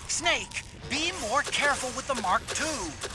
Snake, be more careful with the Mark II.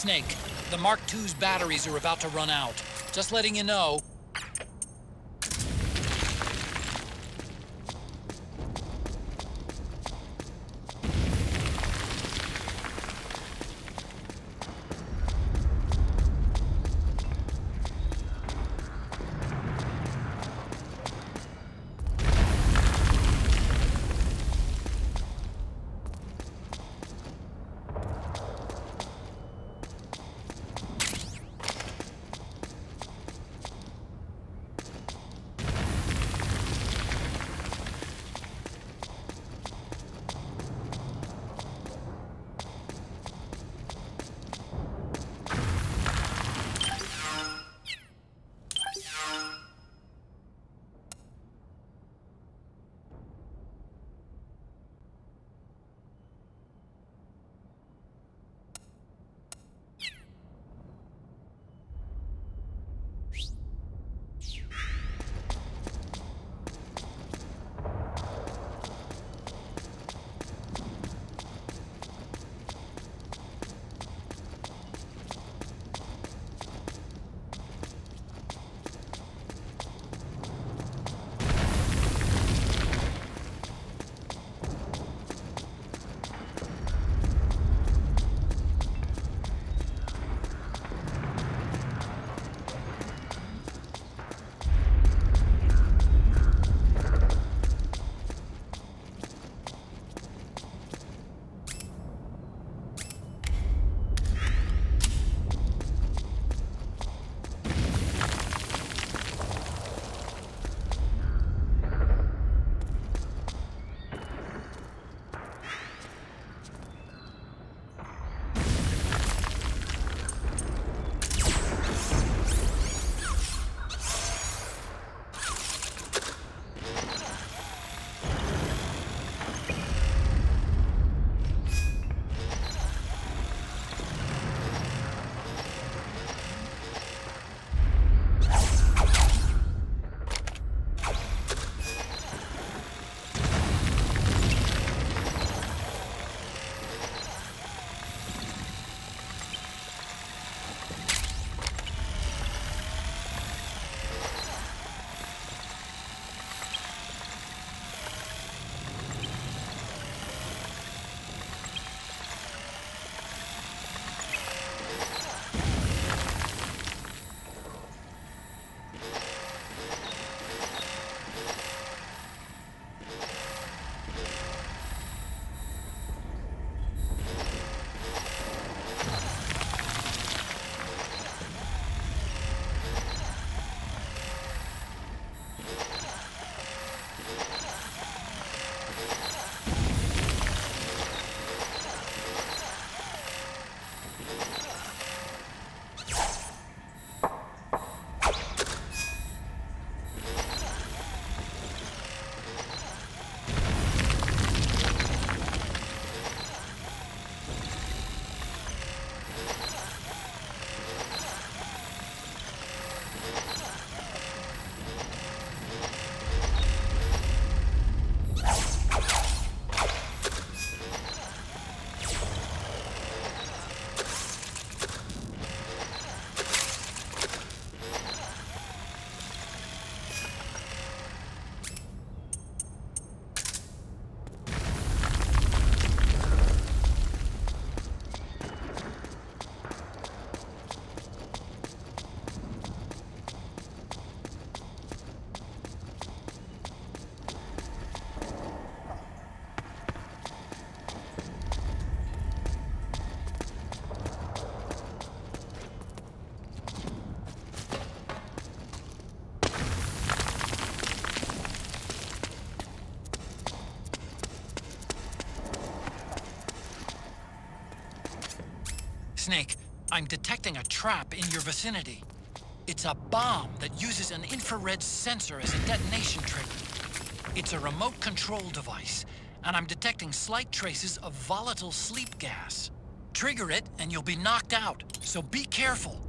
Snake, the Mark II's batteries are about to run out. Just letting you know. Snake, I'm detecting a trap in your vicinity. It's a bomb that uses an infrared sensor as a detonation trigger. It's a remote control device, and I'm detecting slight traces of volatile sleep gas. Trigger it, and you'll be knocked out, so be careful.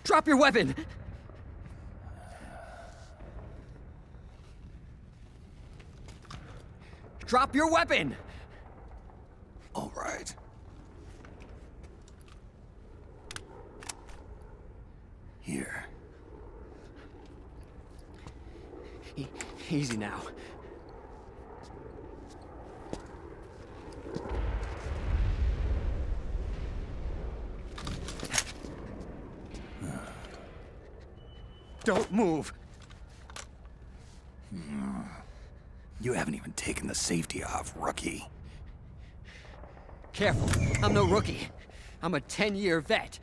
Drop your weapon! Drop your weapon! All right. Here. Easy now. Don't move! You haven't even taken the safety off, rookie. Careful, I'm no rookie. I'm a 10-year vet.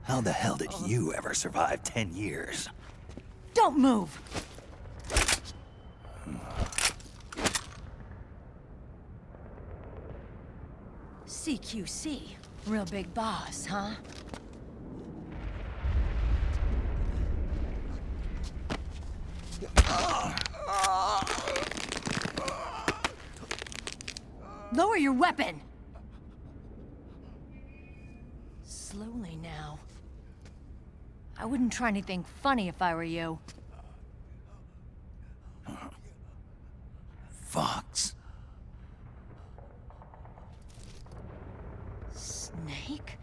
How the hell did you ever survive 10 years? Don't move! CQC. Real big boss, huh? Lower your weapon! Slowly now. I wouldn't try anything funny if I were you. Fox. Snake?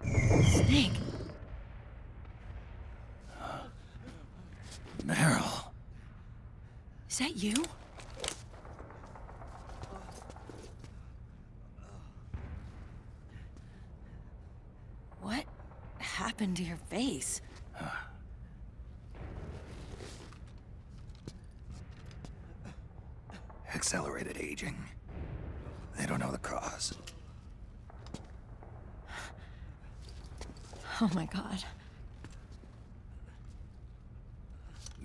Snake? Meryl. Is that you? What happened to your face? Accelerated aging. They don't know the cause. Oh my god.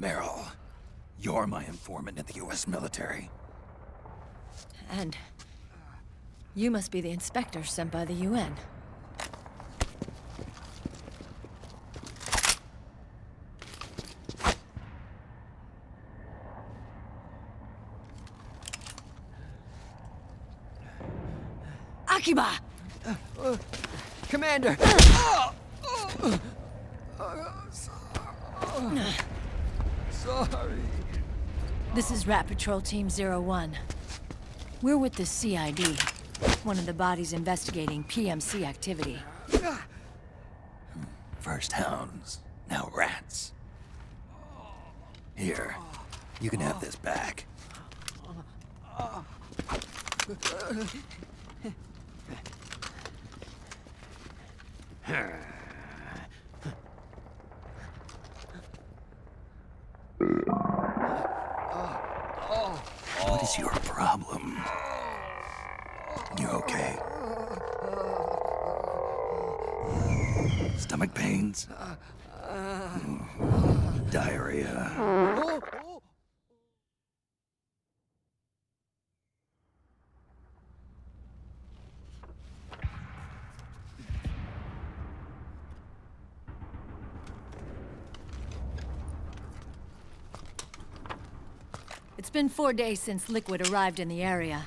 Meryl, you're my informant in the U.S. military. And you must be the inspector sent by the UN. Akiba! Commander! Sorry. This is Rat Patrol Team 01. We're with the CID, one of the bodies investigating PMC activity. First hounds, now rats. Here, you can have this back. What is your problem? You okay? Stomach pains? Diarrhea? It's been 4 days since Liquid arrived in the area.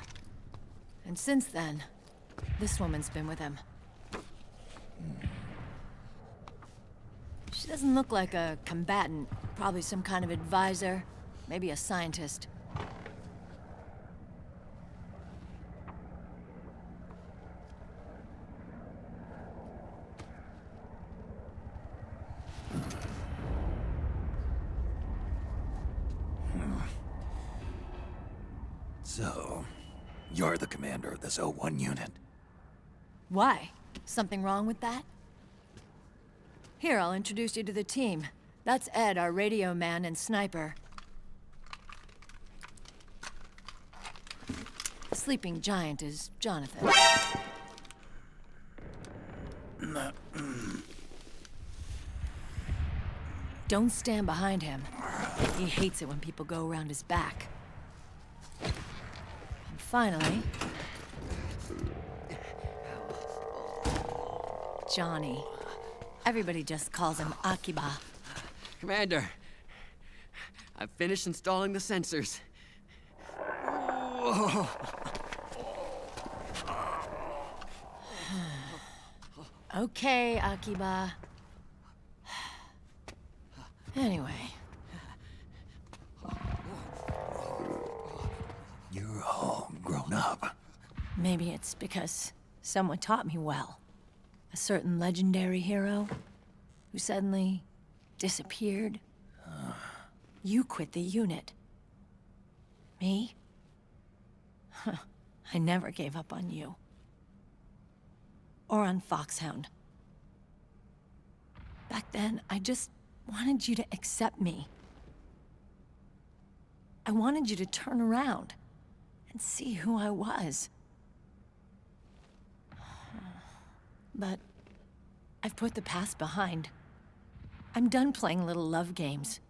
And since then, this woman's been with him. She doesn't look like a combatant. Probably some kind of advisor, maybe a scientist. So, you're the commander of this O1 unit? Why? Something wrong with that? Here, I'll introduce you to the team. That's Ed, our radio man and sniper. The sleeping giant is Jonathan. Don't stand behind him. He hates it when people go around his back. And finally... Johnny. Everybody just calls him Akiba. Commander, I've finished installing the sensors. Okay, Akiba. Anyway, You're all grown up. maybe it's because someone taught me well. A certain legendary hero who suddenly disappeared. You quit the unit. Me? I never gave up on you. Or on Foxhound. Back then, I just wanted you to accept me. I wanted you to turn around and see who I was. But I've put the past behind. I'm done playing little love games.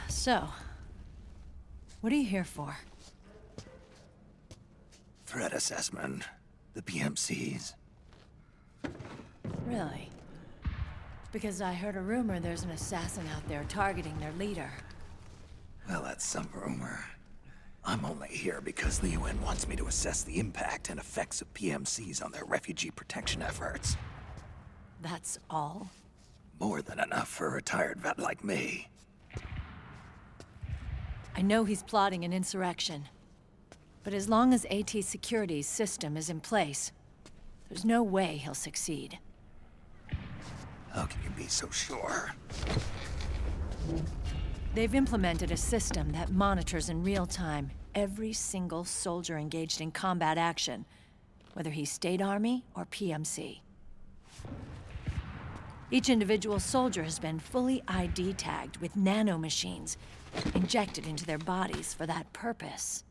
So, what are you here for? Threat assessment. The PMCs. Really? Because I heard a rumor there's an assassin out there targeting their leader. Well, that's some rumor. I'm only here because the UN wants me to assess the impact and effects of PMCs on their refugee protection efforts. That's all? More than enough for a retired vet like me. I know he's plotting an insurrection. But as long as AT Security's system is in place, there's no way he'll succeed. How can you be so sure? They've implemented a system that monitors in real time every single soldier engaged in combat action, whether he's State Army or PMC. Each individual soldier has been fully ID tagged with nanomachines injected into their bodies for that purpose.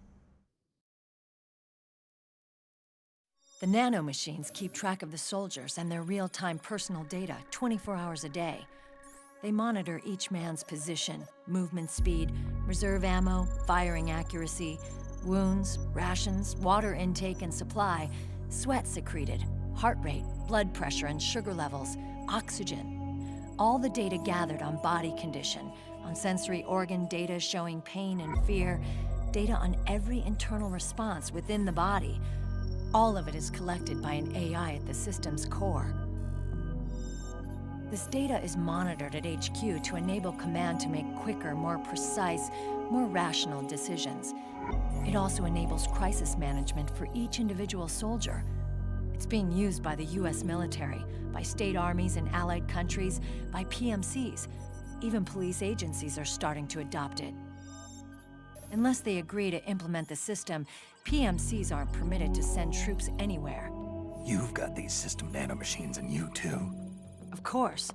The nanomachines keep track of the soldiers and their real-time personal data 24 hours a day. They monitor each man's position, movement speed, reserve ammo, firing accuracy, wounds, rations, water intake and supply, sweat secreted, heart rate, blood pressure and sugar levels, oxygen. All the data gathered on body condition, on sensory organ data showing pain and fear, data on every internal response within the body. All of it is collected by an AI at the system's core. This data is monitored at HQ to enable command to make quicker, more precise, more rational decisions. It also enables crisis management for each individual soldier. It's being used by the US military, by state armies in allied countries, by PMCs. Even police agencies are starting to adopt it. Unless they agree to implement the system, PMCs aren't permitted to send troops anywhere. You've got these system nanomachines in you, too. Of course.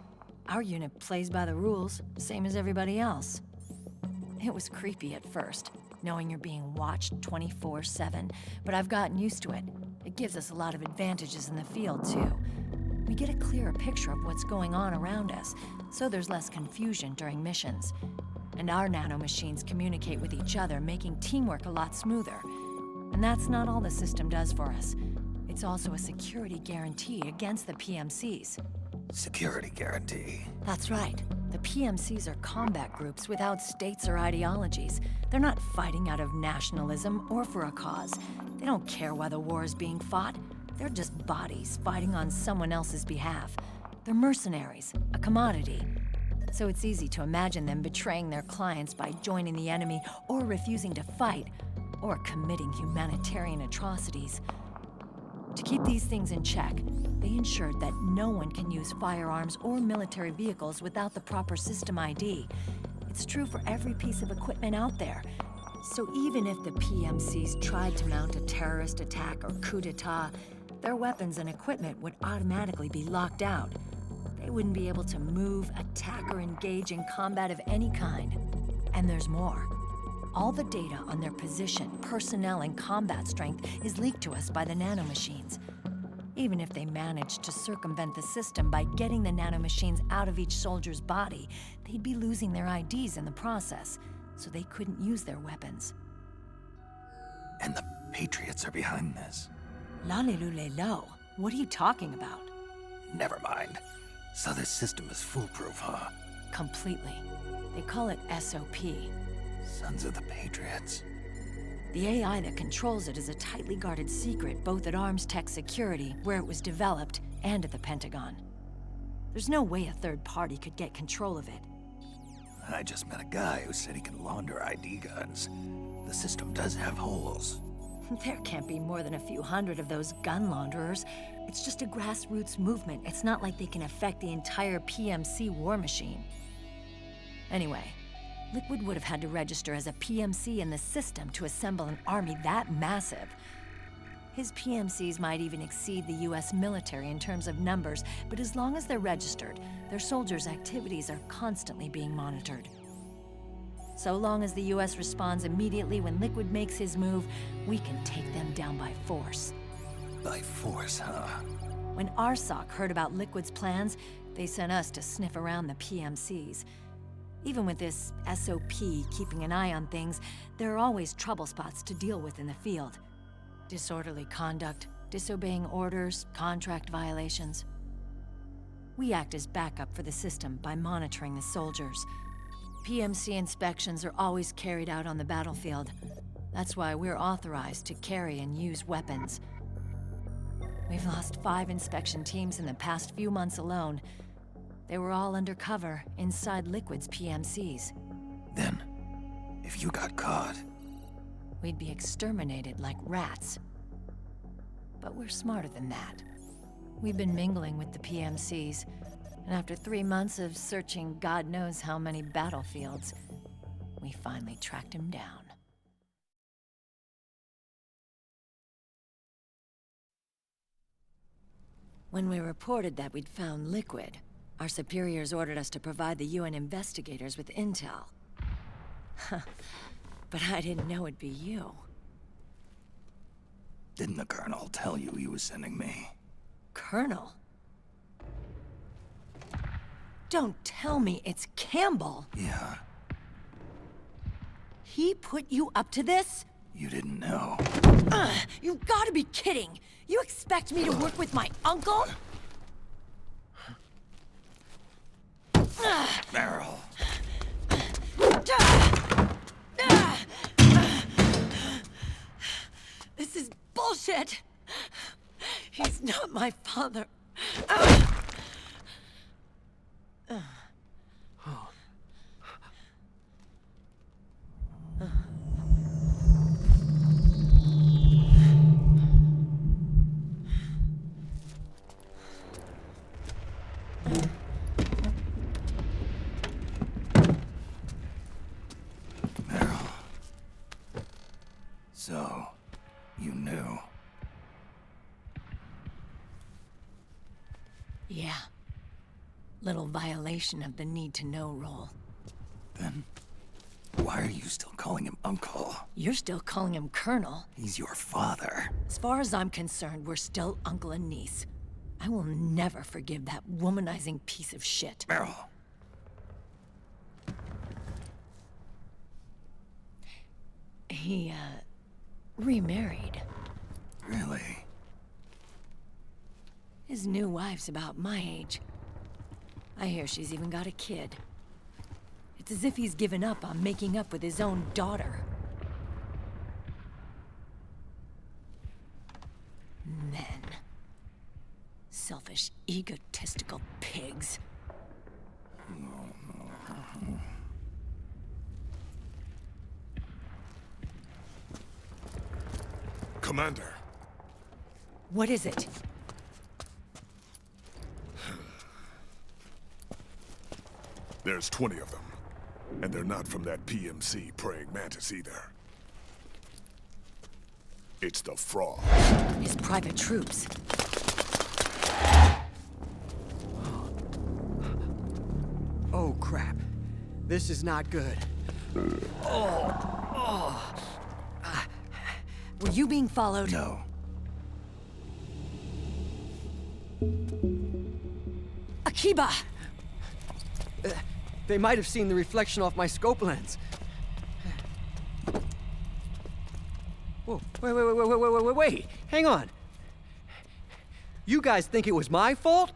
Our unit plays by the rules, same as everybody else. It was creepy at first, knowing you're being watched 24/7, but I've gotten used to it. It gives us a lot of advantages in the field, too. We get a clearer picture of what's going on around us, so there's less confusion during missions. And our nanomachines communicate with each other, making teamwork a lot smoother. And that's not all the system does for us. It's also a security guarantee against the PMCs. Security guarantee. That's right. The PMCs are combat groups without states or ideologies. They're not fighting out of nationalism or for a cause. They don't care why the war is being fought. They're just bodies fighting on someone else's behalf. They're mercenaries, a commodity. So it's easy to imagine them betraying their clients by joining the enemy or refusing to fight, or committing humanitarian atrocities. To keep these things in check, they ensured that no one can use firearms or military vehicles without the proper system ID. It's true for every piece of equipment out there. So even if the PMCs tried to mount a terrorist attack or coup d'etat, their weapons and equipment would automatically be locked out. They wouldn't be able to move, attack, or engage in combat of any kind. And there's more. All the data on their position, personnel, and combat strength is leaked to us by the nanomachines. Even if they managed to circumvent the system by getting the nanomachines out of each soldier's body, they'd be losing their IDs in the process, so they couldn't use their weapons. And the Patriots are behind this. Lalilulelo, what are you talking about? Never mind. So this system is foolproof, huh? Completely. They call it SOP. Sons of the Patriots. The AI that controls it is a tightly guarded secret, both at Arms Tech Security, where it was developed, and at the Pentagon. There's no way a third party could get control of it. I just met a guy who said he can launder ID guns. The system does have holes. There can't be more than a few hundred of those gun launderers. It's just a grassroots movement. It's not like they can affect the entire PMC war machine. Anyway, Liquid would have had to register as a PMC in the system to assemble an army that massive. His PMCs might even exceed the US military in terms of numbers, but as long as they're registered, their soldiers' activities are constantly being monitored. So long as the US responds immediately when Liquid makes his move, we can take them down by force. By force, huh? When RSOC heard about Liquid's plans, they sent us to sniff around the PMCs. Even with this SOP keeping an eye on things, there are always trouble spots to deal with in the field. Disorderly conduct, disobeying orders, contract violations. We act as backup for the system by monitoring the soldiers. PMC inspections are always carried out on the battlefield. That's why we're authorized to carry and use weapons. We've lost 5 inspection teams in the past few months alone. They were all undercover inside Liquid's PMCs. Then, if you got caught... We'd be exterminated like rats. But we're smarter than that. We've been mingling with the PMCs, and after 3 months of searching God knows how many battlefields, we finally tracked him down. When we reported that we'd found Liquid, our superiors ordered us to provide the UN investigators with intel. But I didn't know it'd be you. Didn't the Colonel tell you he was sending me? Colonel? Don't tell me it's Campbell. Yeah, He put you up to this? you didn't know. You've got to be kidding. You expect me to work with my uncle? Meryl. This is bullshit. He's not my father. Meryl. So, you knew. Yeah. Little violation of the need-to-know rule. Then, why are you still calling him Uncle? You're still calling him Colonel. He's your father. As far as I'm concerned, we're still uncle and niece. I will never forgive that womanizing piece of shit. Meryl. He, remarried. Really? His new wife's about my age. I hear she's even got a kid. It's as if he's given up on making up with his own daughter. Men. Selfish, egotistical pigs. Commander, What is it? there's 20 of them. And they're not from that PMC praying mantis either. It's the Frog. His private troops. Oh, crap. This is not good. Were you being followed? No. Akiba! They might have seen the reflection off my scope lens. Whoa, wait. Hang on. You guys think it was my fault?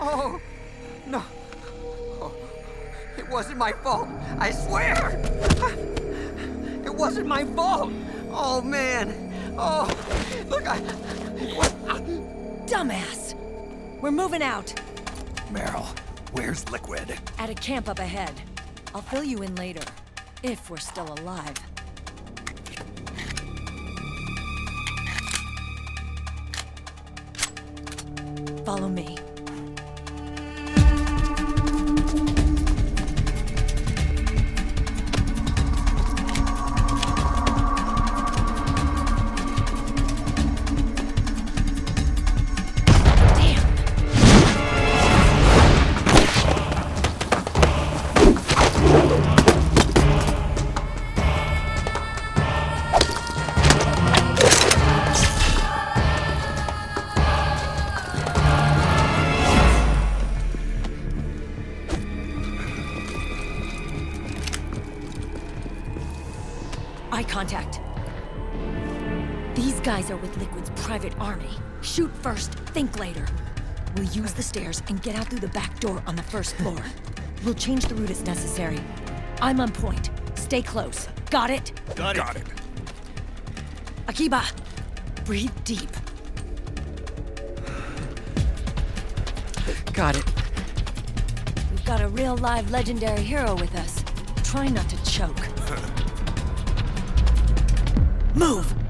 Oh, no. Oh, it wasn't my fault, I swear! It wasn't my fault! Oh, man. Oh, look, Dumbass! We're moving out. Meryl, where's Liquid? At a camp up ahead. I'll fill you in later. If we're still alive. Follow me. Eye contact. These guys are with Liquid's private army. Shoot first, think later. We'll use the stairs and get out through the back door on the first floor. We'll change the route as necessary. I'm on point. Stay close. Got it? Got it. Akiba, breathe deep. got it. We've got a real live legendary hero with us. Try not to choke. Move!